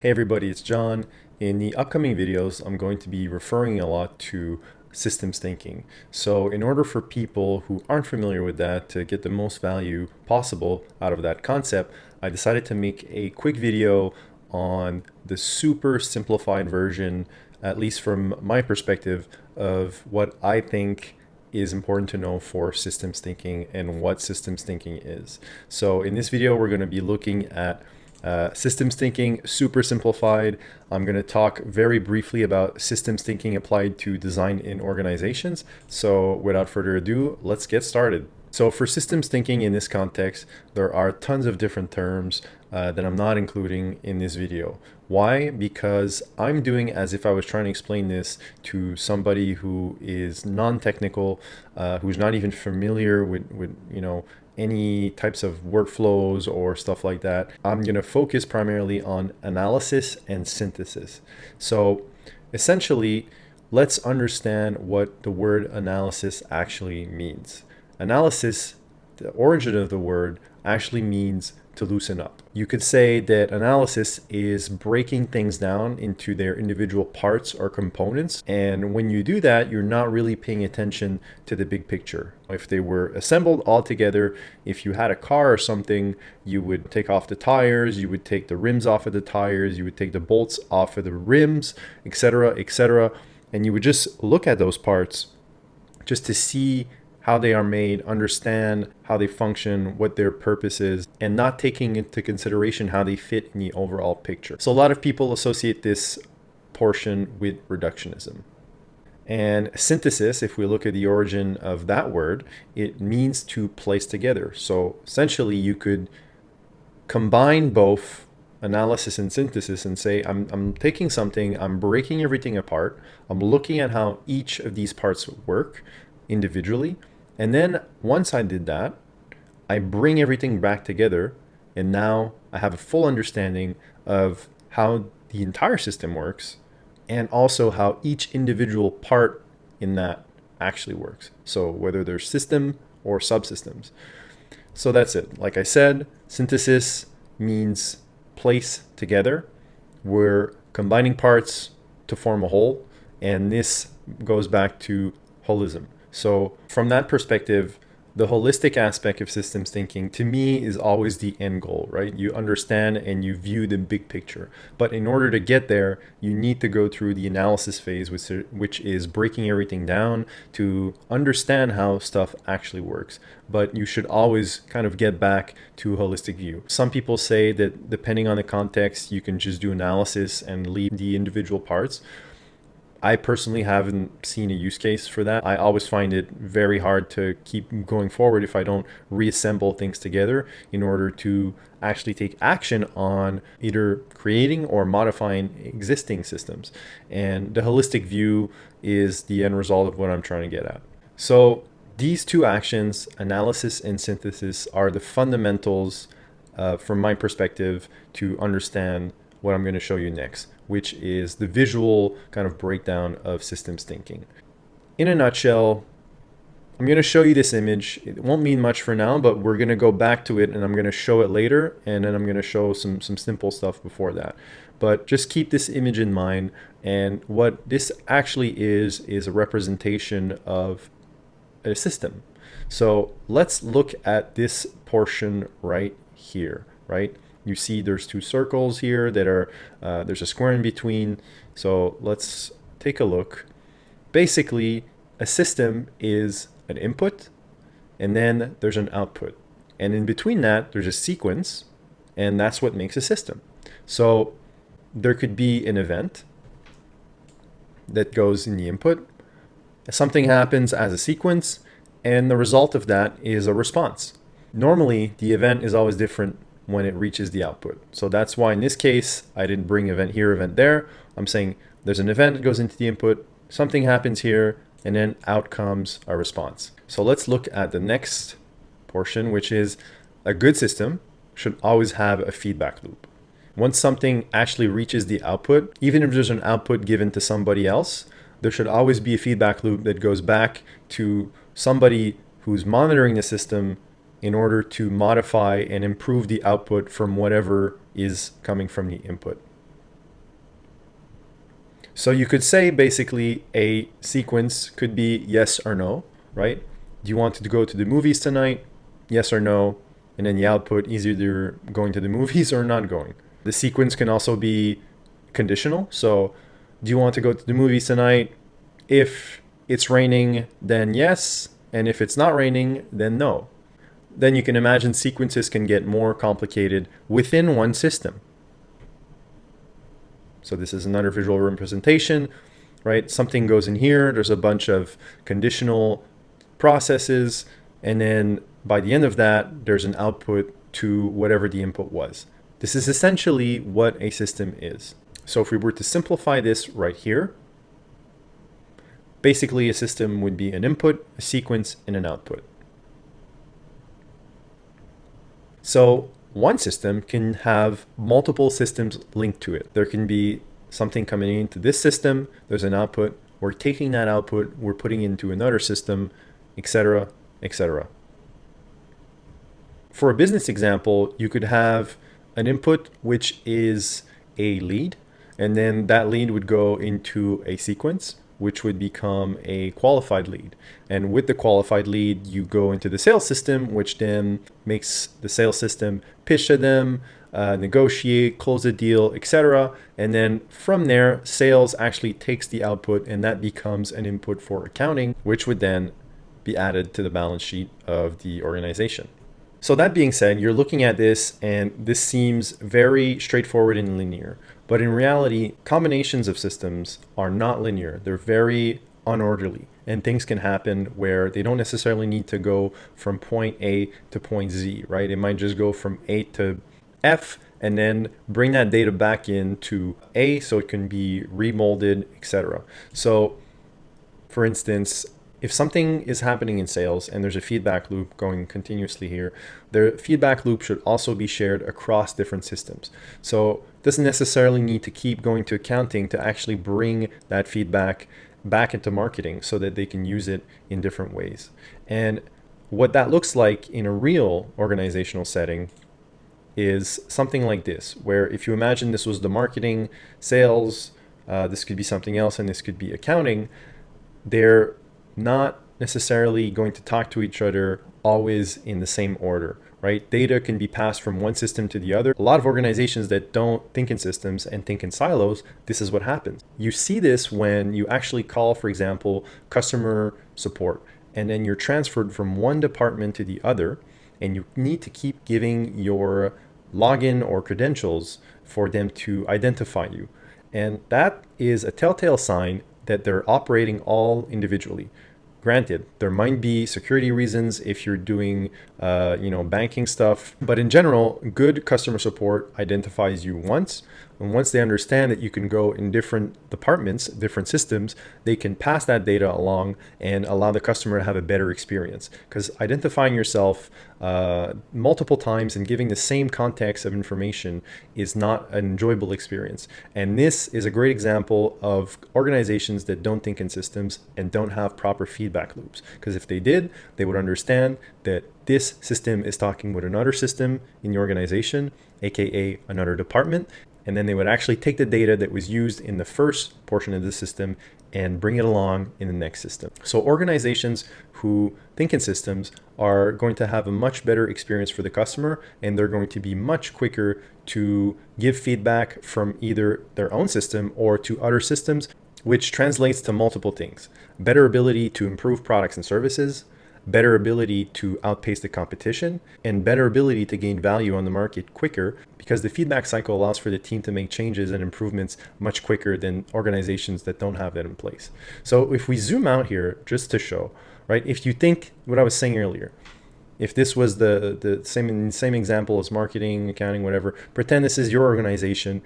Hey everybody, it's John. In the upcoming videos, I'm going to be referring a lot to systems thinking. So in order for people who aren't familiar with that to get the most value possible out of that concept, I decided to make a quick video on the super simplified version, at least from my perspective, of what I think is important to know for systems thinking and what systems thinking is. So in this video, we're going to be looking at systems thinking, super simplified. I'm going to talk very briefly about systems thinking applied to design in organizations. So without further ado, let's get started. So for systems thinking in this context, there are tons of different terms that I'm not including in this video. Why? Because I'm doing as if I was trying to explain this to somebody who is non-technical, who's not even familiar with any types of workflows or stuff like that. I'm going to focus primarily on analysis and synthesis. So essentially, let's understand what the word analysis actually means. Analysis, the origin of the word, actually means to loosen up. You could say that analysis is breaking things down into their individual parts or components. And when you do that, you're not really paying attention to the big picture. If they were assembled all together, if you had a car or something, you would take off the tires, you would take the rims off of the tires, you would take the bolts off of the rims, etc., etc. And you would just look at those parts just to see how they are made, understand how they function, what their purpose is, and not taking into consideration how they fit in the overall picture. So a lot of people associate this portion with reductionism. And synthesis, if we look at the origin of that word, it means to place together. So essentially you could combine both analysis and synthesis and say, I'm taking something, I'm breaking everything apart, I'm looking at how each of these parts work individually. And then once I did that, I bring everything back together. And now I have a full understanding of how the entire system works and also how each individual part in that actually works. So whether they're system or subsystems. So that's it. Like I said, synthesis means place together. We're combining parts to form a whole. And this goes back to holism. So from that perspective, the holistic aspect of systems thinking to me is always the end goal, right? You understand and you view the big picture. But in order to get there, you need to go through the analysis phase, which is breaking everything down to understand how stuff actually works. But you should always kind of get back to a holistic view. Some people say that depending on the context, you can just do analysis and leave the individual parts. I personally haven't seen a use case for that. I always find it very hard to keep going forward if I don't reassemble things together in order to actually take action on either creating or modifying existing systems. And the holistic view is the end result of what I'm trying to get at. So these two actions, analysis and synthesis, are the fundamentals from my perspective to understand what I'm going to show you next, which is the visual kind of breakdown of systems thinking. In a nutshell, I'm going to show you this image. It won't mean much for now, but we're going to go back to it and I'm going to show it later, and then I'm going to show some simple stuff before that. But just keep this image in mind, and what this actually is a representation of a system. So let's look at this portion right here, right? You see there's two circles here that are, there's a square in between. So let's take a look. Basically, a system is an input, and then there's an output. And in between that, there's a sequence, and that's what makes a system. So there could be an event that goes in the input. Something happens as a sequence, and the result of that is a response. Normally, the event is always different when it reaches the output. So that's why in this case, I didn't bring event here, event there. I'm saying there's an event that goes into the input, something happens here, and then out comes a response. So let's look at the next portion, which is a good system should always have a feedback loop. Once something actually reaches the output, even if there's an output given to somebody else, there should always be a feedback loop that goes back to somebody who's monitoring the system in order to modify and improve the output from whatever is coming from the input. So you could say basically a sequence could be yes or no, right? Do you want to go to the movies tonight? Yes or no. And then the output is either going to the movies or not going. The sequence can also be conditional. So do you want to go to the movies tonight? If it's raining, then yes. And if it's not raining, then no. Then you can imagine sequences can get more complicated within one system. So this is another visual representation, right? Something goes in here. There's a bunch of conditional processes. And then by the end of that, there's an output to whatever the input was. This is essentially what a system is. So if we were to simplify this right here, basically a system would be an input, a sequence, and an output. So one system can have multiple systems linked to it. There can be something coming into this system, there's an output, we're taking that output, we're putting into another system, etc., etc. For a business example, you could have an input which is a lead, and then that lead would go into a sequence, which would become a qualified lead. And with the qualified lead, you go into the sales system, which then makes the sales system pitch to them, negotiate, close the deal, etc. And then from there, sales actually takes the output and that becomes an input for accounting, which would then be added to the balance sheet of the organization. So that being said, you're looking at this and this seems very straightforward and linear. But in reality, combinations of systems are not linear. They're very unorderly. And things can happen where they don't necessarily need to go from point A to point Z, right? It might just go from A to F and then bring that data back into A so it can be remolded, etc. So for instance, if something is happening in sales and there's a feedback loop going continuously here, the feedback loop should also be shared across different systems. So it doesn't necessarily need to keep going to accounting to actually bring that feedback back into marketing so that they can use it in different ways. And what that looks like in a real organizational setting is something like this, where if you imagine this was the marketing, sales, this could be something else, and this could be accounting, they're not necessarily going to talk to each other always in the same order, right? Data can be passed from one system to the other. A lot of organizations that don't think in systems and think in silos, this is what happens. You see this when you actually call, for example, customer support, and then you're transferred from one department to the other, and you need to keep giving your login or credentials for them to identify you. And that is a telltale sign that they're operating all individually. Granted, there might be security reasons if you're doing, banking stuff, but in general, good customer support identifies you once. And once they understand that you can go in different departments, different systems, they can pass that data along and allow the customer to have a better experience. Because identifying yourself multiple times and giving the same context of information is not an enjoyable experience. And this is a great example of organizations that don't think in systems and don't have proper feedback loops. Because if they did, they would understand that this system is talking with another system in the organization, aka another department. And then they would actually take the data that was used in the first portion of the system and bring it along in the next system. So organizations who think in systems are going to have a much better experience for the customer, and they're going to be much quicker to give feedback from either their own system or to other systems, which translates to multiple things. Better ability to improve products and services, better ability to outpace the competition, and better ability to gain value on the market quicker, because the feedback cycle allows for the team to make changes and improvements much quicker than organizations that don't have that in place. So if we zoom out here just to show, right, if you think what I was saying earlier, if this was the same example as marketing, accounting, whatever, pretend this is your organization.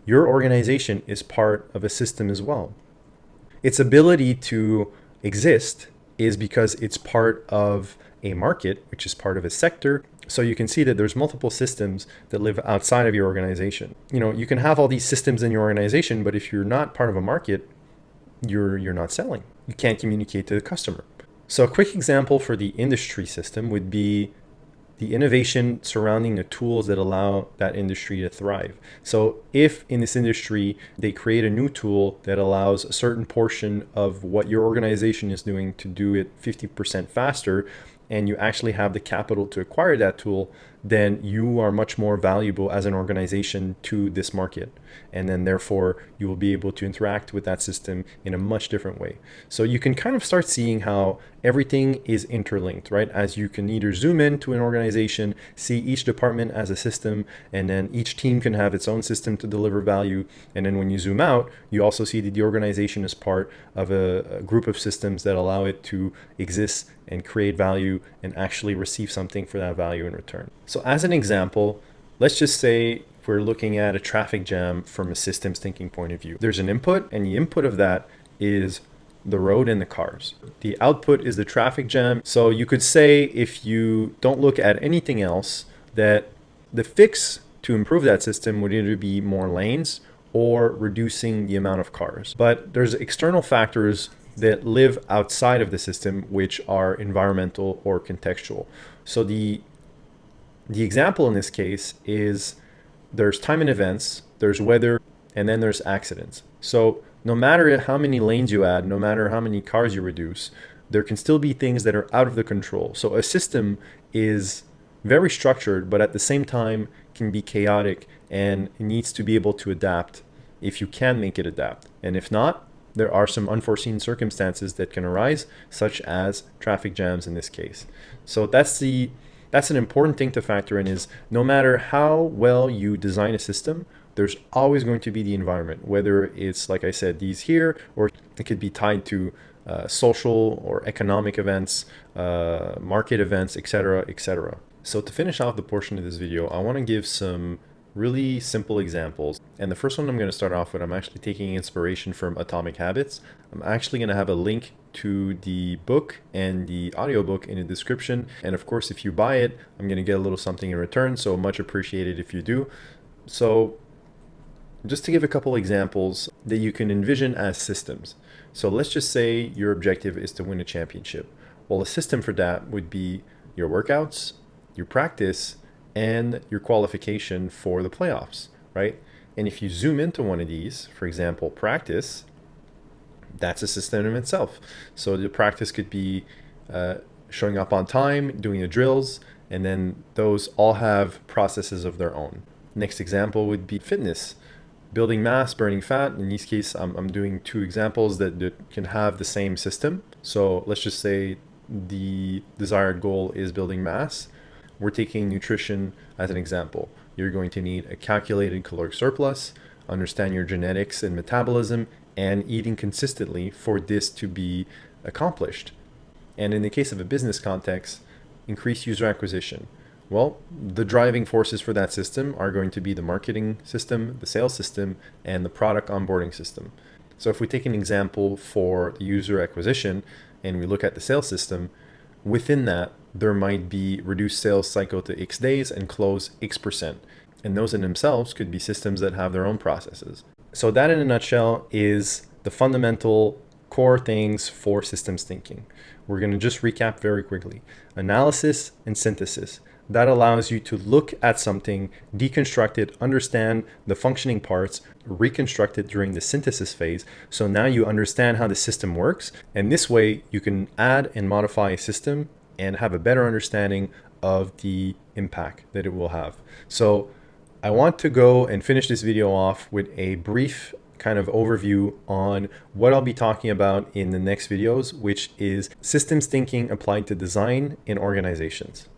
Your organization is part of a system as well. Its ability to exist is because it's part of a market, which is part of a sector. So you can see that there's multiple systems that live outside of your organization. You can have all these systems in your organization, but if you're not part of a market, you're not selling. You can't communicate to the customer. So a quick example for the industry system would be the innovation surrounding the tools that allow that industry to thrive. So if in this industry they create a new tool that allows a certain portion of what your organization is doing to do it 50% faster, and you actually have the capital to acquire that tool, then you are much more valuable as an organization to this market. And then therefore you will be able to interact with that system in a much different way. So you can kind of start seeing how everything is interlinked, right? As you can either zoom into an organization, see each department as a system, and then each team can have its own system to deliver value. And then when you zoom out, you also see that the organization is part of a group of systems that allow it to exist and create value and actually receive something for that value in return. So as an example, let's just say we're looking at a traffic jam from a systems thinking point of view. There's an input, and the input of that is the road and the cars. The output is the traffic jam. So you could say, if you don't look at anything else, that the fix to improve that system would either be more lanes or reducing the amount of cars. But there's external factors that live outside of the system, which are environmental or contextual. So the example in this case is there's time and events, there's weather, and then there's accidents. So no matter how many lanes you add, no matter how many cars you reduce, there can still be things that are out of the control. So a system is very structured, but at the same time can be chaotic, and it needs to be able to adapt if you can make it adapt. And if not, there are some unforeseen circumstances that can arise, such as traffic jams in this case. So that's an important thing to factor in, is no matter how well you design a system, there's always going to be the environment, whether it's, like I said, these here, or it could be tied to social or economic events, market events, etc., etc. So to finish off the portion of this video, I want to give some really simple examples. And the first one I'm going to start off with, I'm actually taking inspiration from Atomic Habits. I'm actually going to have a link to the book and the audiobook in the description. And of course, if you buy it, I'm going to get a little something in return. So much appreciated if you do. So just to give a couple examples that you can envision as systems. So let's just say your objective is to win a championship. Well, a system for that would be your workouts, your practice, and your qualification for the playoffs, right? And if you zoom into one of these, for example, practice, that's a system in itself. So the practice could be showing up on time, doing the drills, and then those all have processes of their own. Next example would be fitness, building mass, burning fat. In this case, I'm doing two examples that can have the same system. So let's just say the desired goal is building mass. We're taking nutrition as an example. You're going to need a calculated caloric surplus, understand your genetics and metabolism, and eating consistently for this to be accomplished. And in the case of a business context, increase user acquisition. Well, the driving forces for that system are going to be the marketing system, the sales system, and the product onboarding system. So if we take an example for the user acquisition and we look at the sales system, within that, there might be reduced sales cycle to X days and close X%. And those in themselves could be systems that have their own processes. So that in a nutshell is the fundamental core things for systems thinking. We're going to just recap very quickly. Analysis and synthesis. That allows you to look at something, deconstruct it, understand the functioning parts, reconstruct it during the synthesis phase. So now you understand how the system works. And this way you can add and modify a system and have a better understanding of the impact that it will have. So I want to go and finish this video off with a brief kind of overview on what I'll be talking about in the next videos, which is systems thinking applied to design in organizations.